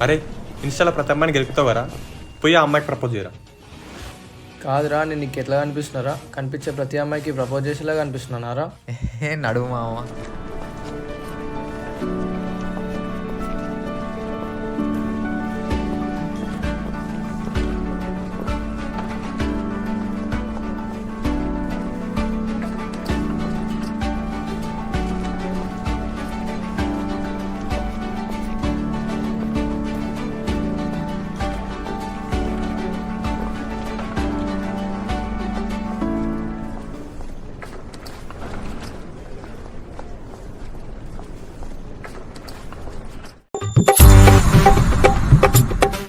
అరే ఇన్స్టాలో ప్రతి అమ్మాయిని గెలుపుతావరా, పోయి ఆ అమ్మాయికి ప్రపోజ్ చేయరా. కాదురా, నేను నీకు ఎట్లా కనిపిస్తున్నారా? కనిపించే ప్రతి అమ్మాయికి ప్రపోజ్ చేసేలా కనిపిస్తున్నారా? నడువు మామ.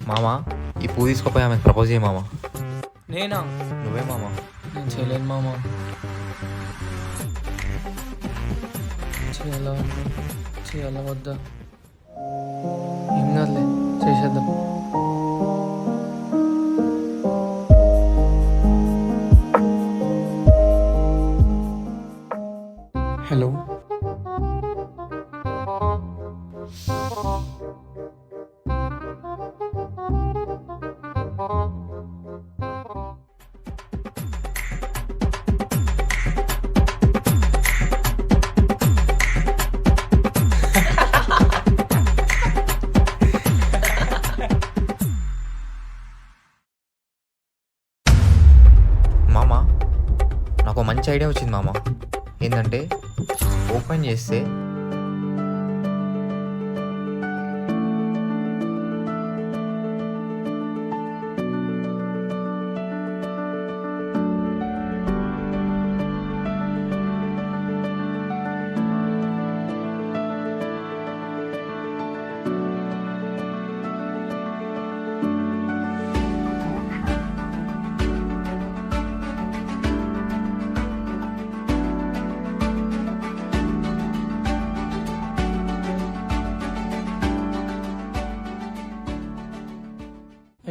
మామా ఈ పువ్వు తీసుకోపోయి ఆమెకు ప్రపోజ్ చేయి మామా. నేనా? నువ్వే మామా. నేను చేయలేను మామ. చేయాలా చేయాలా వద్దా? ఏం కాదులే, చేసేద్దాం. హలో, మామా నాకు మంచి ఐడియా వచ్చింది మామ. ఏంటంటే ఓపెన్ చేస్తే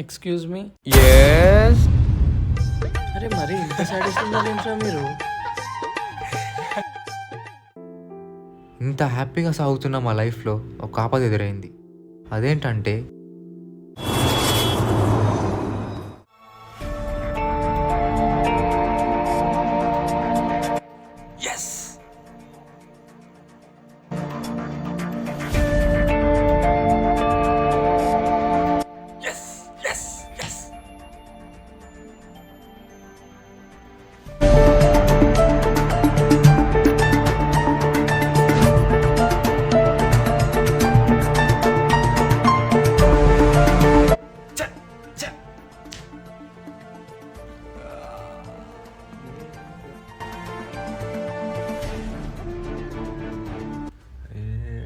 ఎక్స్క్యూజ్ మీ. ఎస్. అరే మరి ఇంత సాటిస్ఫైడ్ ఏంట్రా మీరు? ఇంత హ్యాపీగా సాగుతున్న మా లైఫ్లో ఒక ఆపద ఎదురైంది. అదేంటంటే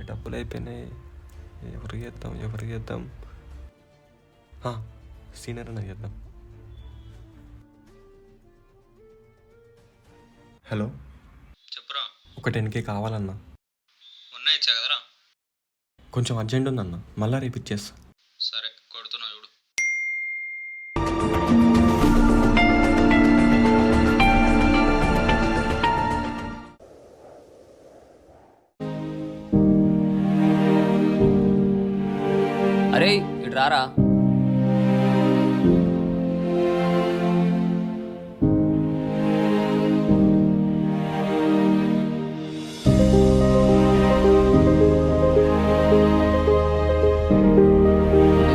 డబ్బులు అయిపోయినాయి. ఎవరికి చేద్దాం? సీనియర్ అన్న చేద్దాం. హలో, చెప్పురా. ఒక 10K కావాలన్నా. ఉన్నాయి ఇచ్చా కదరా. కొంచెం అర్జెంట్ ఉందన్న, మళ్ళా రేపు ఇచ్చేస్తా. సరే కొడుతున్నా చూడు. అరే ఇటు రారా.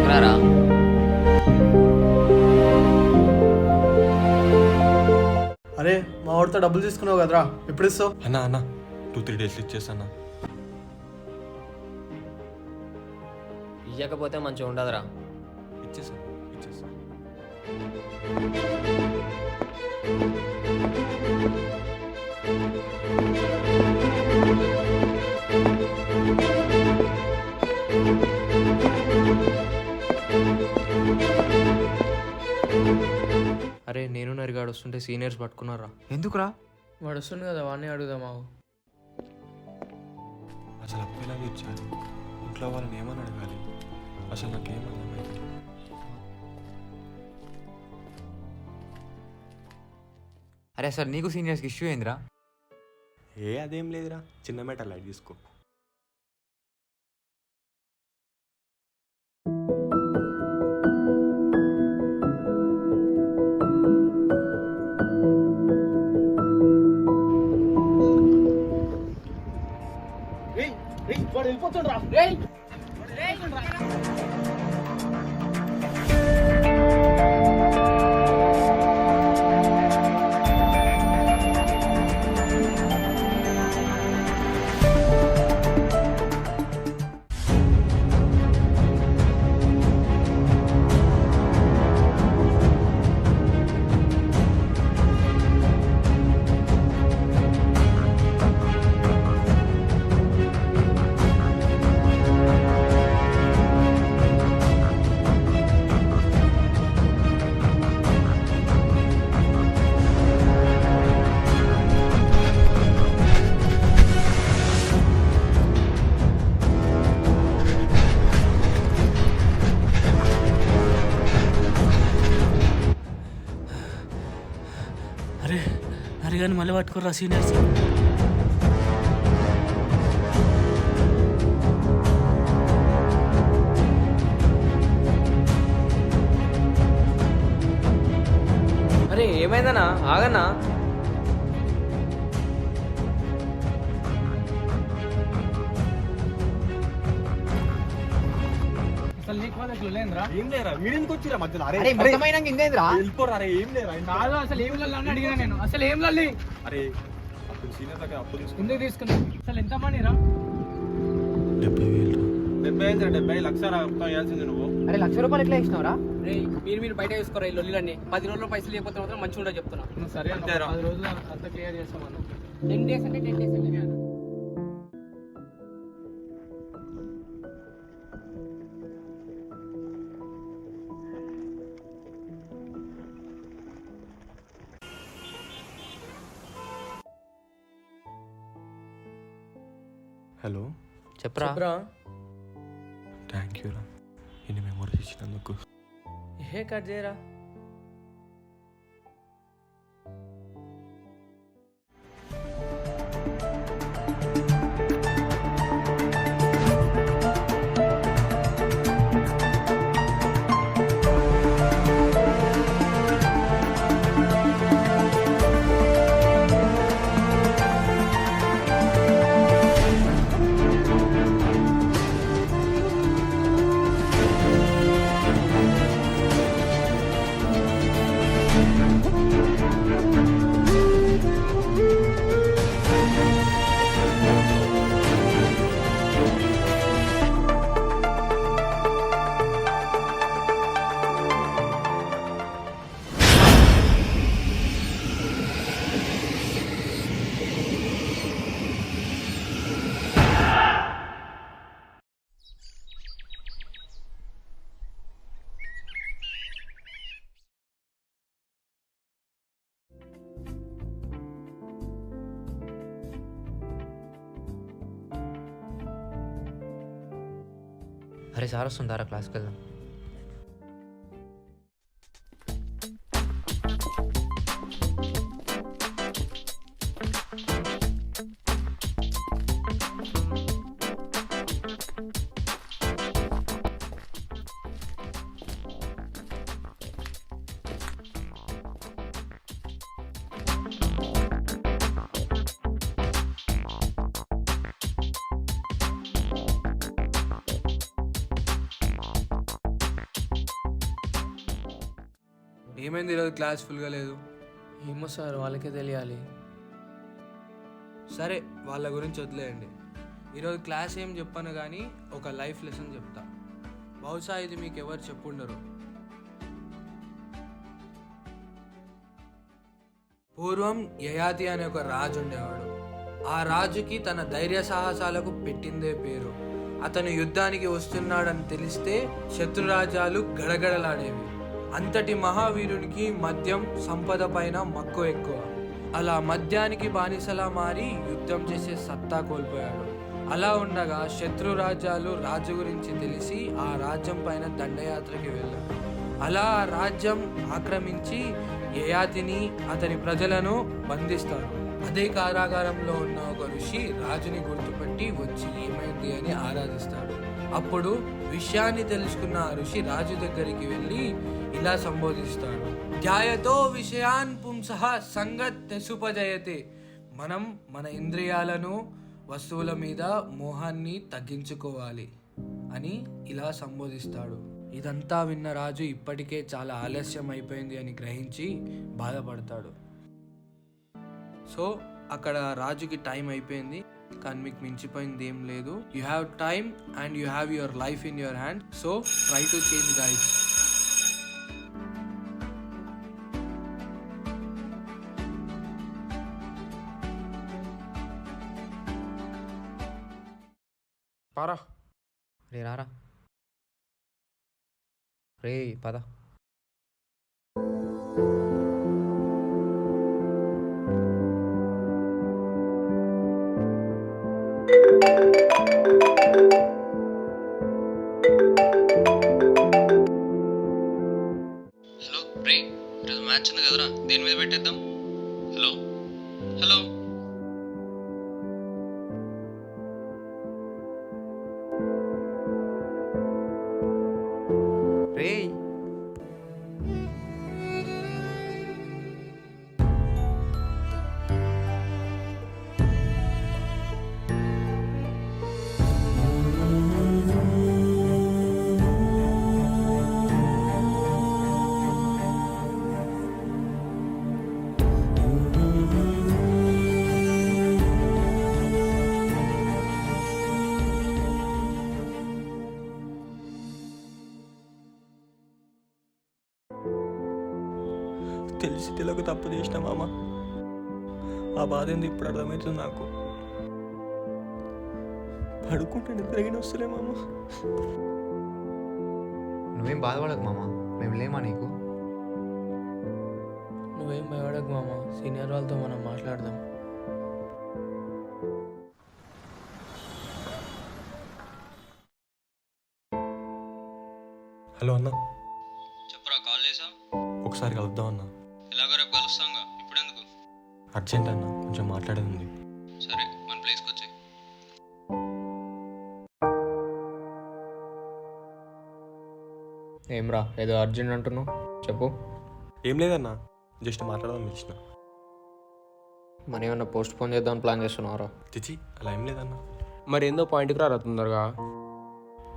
రారా. అరే మా వాడితో డబ్బులు తీసుకున్నావు కదరా, ఎప్పుడు ఇస్తావు? అన్న 2-3 డేస్లో ఇచ్చేస్తానా. ఇయ్యకపోతే మంచిగా ఉండదురా. ఇచ్చేసా. అరే నేను నరిగాడు వస్తుంటే సీనియర్స్ పట్టుకున్నారా? ఎందుకురా? వాడు వస్తుంది కదా, వాడిని అడుగుదామా? అసలు అప్పు ఎలా ఇచ్చారు? ఇంట్లో వాళ్ళని ఏమని అడగాలి? అసలు నాకేమర్థమైంది? అరే అసలు నీకు సీనియర్స్కి ఇష్యూ ఏందిరా? అదేం లేదురా, చిన్న మేటర్ లైట్ తీసుకో. అరే అరే కానీ మళ్ళీ పట్టుకోర్రా సీనియర్స్. అరే ఏమైందన్నా? ఆగన్నా. అసలు నీకు వాళ్ళకి లేదురా? ఏం లేరా వీడిందుకు వచ్చిరా మధ్యలో? అరే అరే మొత్తమైన ఇంకేంద్రా? వెళ్ళిపోరా. అరే ఏం లేరా? కాదు అసలు ఏం లల్లి అని అడిగినా నేను. అసలు ఏం లల్లి? అరే అప్పుడు సీనియర్ దగ్గర అప్పు తీసుకుని ఎందుకు తీసుకున్నా? అసలు ఎంత మనీ రా? 70,000. 70 లక్షలు వేయాల్సింది నువ్వు. అరే ₹1,00,000 ఎట్లా ఇచ్చినావురా? మీరు బయట వేసుకోరా ఈ లొల్లిలన్నీ. 10 రోజుల్లో పైసలు లేకపోతే మాత్రం మంచిగా ఉండదు చెప్తున్నా. సరే అన్న, అంతేరా? 10 రోజులు అంతా క్లియర్ చేస్తామన్నా. 10 days అంటే 10 days అంటే హలో, చెప్పరా. థ్యాంక్ యూ రా ఇన్ని మెమోరీస్ ఇచ్చినందుకు. ఏ కట్ చేయరా. అరే సార్ వస్తుందారా క్లాస్కి వెళ్దాం. ఏమైంది ఈరోజు క్లాస్ ఫుల్గా లేదు? ఏమో సార్, వాళ్ళకే తెలియాలి. సరే వాళ్ళ గురించి వదిలేయండి. ఈరోజు క్లాస్ ఏం చెప్పాను కానీ ఒక లైఫ్ లెసన్ చెప్తా. బహుశా ఇది మీకు ఎవరు చెప్పుండరు. పూర్వం యయాతి అనే ఒక రాజు ఉండేవాడు. ఆ రాజుకి తన ధైర్య సాహసాలకు పెట్టిందే పేరు. అతను యుద్ధానికి వస్తున్నాడని తెలిస్తే శత్రురాజ్యాలు గడగడలాడేవి. అంతటి మహావీరునికి మద్యం సంపద పైన మక్కువ ఎక్కువ. అలా మద్యానికి బానిసలా మారి యుద్ధం చేసే సత్తా కోల్పోయాడు. అలా ఉండగా శత్రు రాజ్యాలు రాజు గురించి తెలిసి ఆ రాజ్యం పైన దండయాత్రకి వెళ్ళారు. అలా ఆ రాజ్యం ఆక్రమించి యయాతిని అతని ప్రజలను బంధిస్తారు. అదే కారాగారంలో ఉన్న ఒక ఋషి రాజుని గుర్తుపట్టి వచ్చి ఏమైంది అని ఆరాధిస్తాడు. అప్పుడు విషయాన్ని తెలుసుకున్న ఆ ఋషి రాజు దగ్గరికి వెళ్ళి ఇలా సంబోధిస్తాడు: ధ్యాయతో విషయాన్ పుంసః సంగత్ సుపజయతే. మనం మన ఇంద్రియాలను వస్తువుల మీద మోహాన్ని తగ్గించుకోవాలి అని ఇలా సంబోధిస్తాడు. ఇదంతా విన్న రాజు ఇప్పటికే చాలా ఆలస్యం అయిపోయింది అని గ్రహించి బాధపడతాడు. సో అక్కడ రాజుకి టైం అయిపోయింది, కానీ మీకు మించిపోయింది ఏం లేదు. You have time and you have your life in your hand. So try to change guys. పారా రే రారా రే పద. హలో రే, ఈరోజు మ్యాచ్ ఉంది కదరా, దేని మీద పెట్టేద్దాం? హలో హలో రే తెలిసి తెలియక తప్పు చేసిన మామ. ఆ బాధ ఏంది ఇప్పుడు అర్థమవుతుంది నాకు. పడుకుంటే నిద్రగిన వస్తలే మామ. నువ్వేం బాధపడకు మామ, మేము లేమా నీకు? నువ్వేం భయపడకు మామ, సీనియర్ వాళ్ళతో మనం మాట్లాడదాం. హలో అన్న, చెప్పురా, కాల్ చేసావు? ఒకసారి కలుద్దాం అన్న. ఎలాగో రేపు కలుస్తాంగా, ఇప్పుడెందుకు? అర్జెంట్ అన్న, కొంచెం మాట్లాడేది ఉంది. సరే, మన ప్లేస్కి వచ్చాయి. ఏమ్రా ఏదో అర్జెంట్ అంటున్నావు, చెప్పు. ఏం లేదన్నా, జస్ట్ మాట్లాడదాం ఇచ్చిన. మనీ ఏమన్నా పోస్ట్ పోన్ చేద్దామని ప్లాన్ చేస్తున్నారా? చిచి అలా ఏం లేదన్నా. మరి ఏందో పాయింట్కి రారా తొందరగా.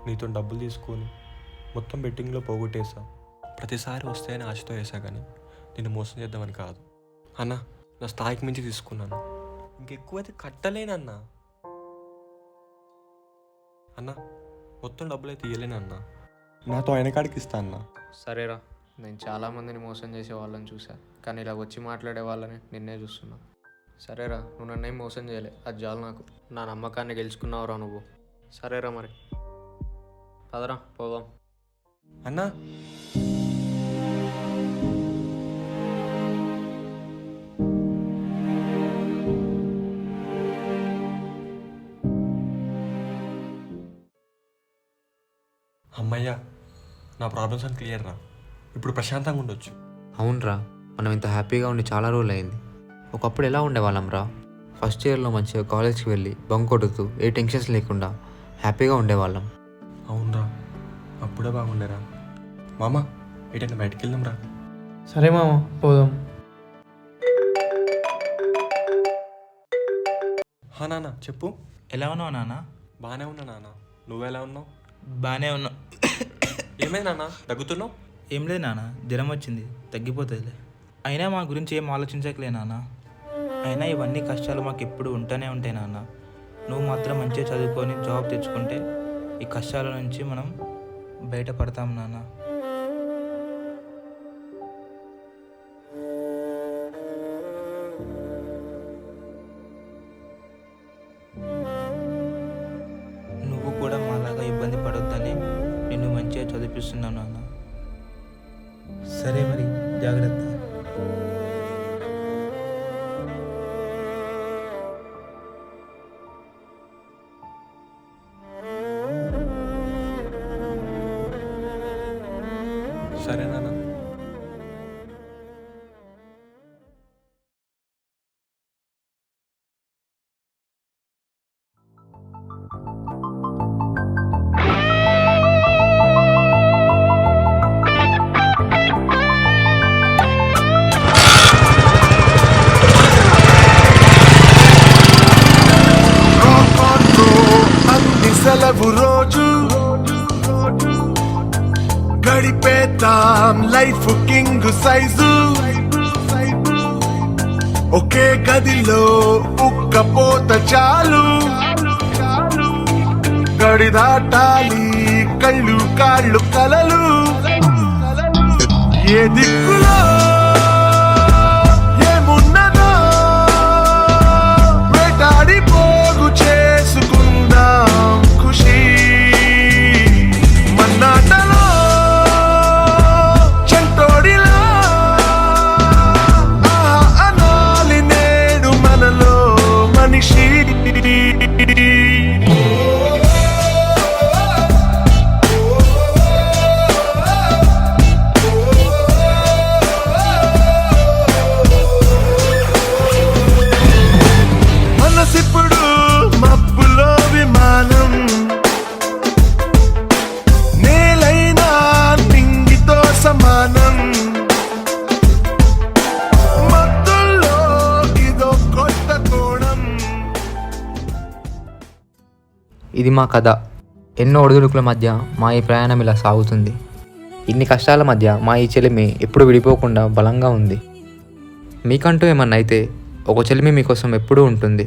నీతో డబ్బులు తీసుకొని మొత్తం బెట్టింగ్లో పోగొట్టేసా. ప్రతిసారి వస్తాయని ఆశతో వేసా, కానీ నిన్ను మోసం చేద్దామని కాదు అన్న. నా స్థాయికి మించి తీసుకున్నాను, ఇంకెక్కువైతే కట్టలేనన్నా. అన్న మొత్తం డబ్బులు అయితే ఇవ్వలేనన్నా, నాతో ఆయన కాడికి ఇస్తా అన్న. సరేరా, నేను చాలామందిని మోసం చేసే వాళ్ళని చూసా, కానీ ఇలా వచ్చి మాట్లాడే వాళ్ళని నిన్నే చూస్తున్నా. సరేరా, నువ్వు నన్నేం మోసం చేయలే, అది చాలు నాకు. నా నమ్మకాన్ని గెలుచుకున్నావురా నువ్వు. సరేరా మరి, పదరా పోదాం. అన్నా అమ్మయ్యా, నా ప్రాబ్లమ్స్ అని క్లియర్ రా. ఇప్పుడు ప్రశాంతంగా ఉండొచ్చు. అవునరా, మనం ఇంత హ్యాపీగా ఉండి చాలా రోజులు అయింది. ఒకప్పుడు ఎలా ఉండేవాళ్ళం రా? ఫస్ట్ ఇయర్లో మంచిగా కాలేజ్కి వెళ్ళి బంక్ కొడుతూ ఏ టెన్షన్స్ లేకుండా హ్యాపీగా ఉండేవాళ్ళం. అవునరా, అప్పుడే బాగుండేరా. మామ ఎటైనా బయటికి వెళ్దాం రా. సరే మామ, పోదాం. హా నాన్న, చెప్పు. ఎలా ఉన్నావు నాన్న? బాగానే ఉన్నా నాన్న, నువ్వెలా ఉన్నావు? బాగానే ఉన్నా. ఏమైంది నాన్న, దగ్గుతున్నావు? ఏం లేదు నాన్న, జ్వరం వచ్చింది, తగ్గిపోతుందిలే. అయినా మా గురించి ఏం ఆలోచించకలే నాన్న. అయినా ఇవన్నీ కష్టాలు మాకు ఎప్పుడు ఉంటూనే ఉంటాయి నాన్న. నువ్వు మాత్రం మంచిగా చదువుకొని జాబ్ తెచ్చుకుంటే ఈ కష్టాల నుంచి మనం బయటపడతాం నాన్న. నువ్వు కూడా మాలాగా ఇబ్బంది పడొద్దని నిన్ను మంచిగా చదివిస్తున్నాను నాన్న. సరే మరి, జాగ్రత్త. లైఫ్ కింగ్ సైజు ఒకే గదిలో ఉక్కపోత చాలు గడి దాటాలి కళ్ళు కాళ్ళు కలలు ఏ దిక్కులో ఏమున్నదో వేటాడి పోగు చేసుకుందాం ఖుషి మన్నాటలో చెంటోడిలా ఆహా అనాలి నేడు మనలో మనిషి మనసిప్పుడు మబ్బులో విమానం నేలైనా నింగితో సమానం మత్తుల్లో ఇదో కొత్త కోణం. ఇది మా కథ. ఎన్నో ఒడిదుడుకుల మధ్య మా ఈ ప్రయాణం ఇలా సాగుతుంది. ఇన్ని కష్టాల మధ్య మా ఈ చెలిమి ఎప్పుడు విడిపోకుండా బలంగా ఉంది. మీకంటూ ఏమన్నా అయితే ఒక చెలిమి మీకోసం ఎప్పుడూ ఉంటుంది.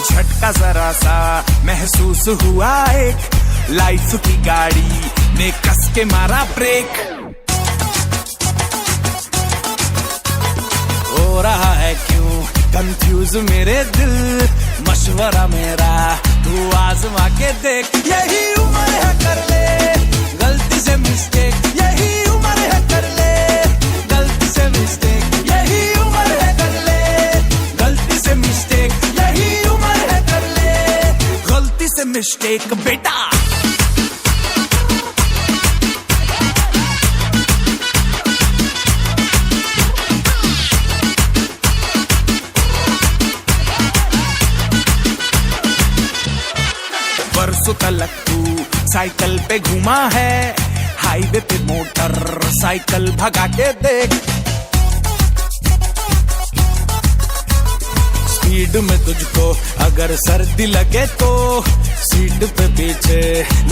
झटका जरा सा महसूस हुआ एक लाइफ की गाड़ी ने कस के मारा ब्रेक हो रहा है क्यों कंफ्यूज मेरे दिल मशवरा मेरा तू आजमा के देख यही उम्र है कर ले गलती से मिस्टेक यही उम्र है कर ले गलती से मिस्टेक यही उम्र है कर ले गलती से मिस्टेक यही उम्र है कर ले गलती से मिस्टेक बेटा बरसों तलक तू साइकिल पे घूमा है हाईवे पे मोटर साइकिल भगा के देख स्पीड में तुझको अगर सर्दी लगे तो सीट पे पीछे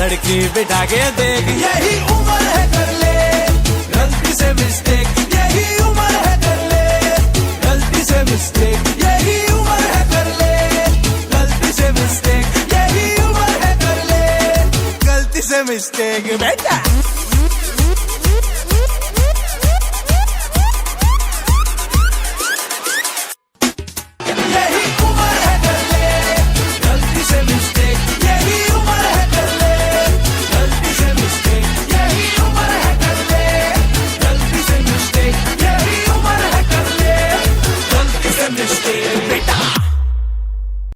लड़की बिठा के देख यही उम्र है कर ले गलती से मिस्टेक यही उम्र है कर ले गलती से मिस्टेक यही उम्र है कर ले गलती से मिस्टेक यही उम्र है कर ले गलती से मिस्टेक बेटा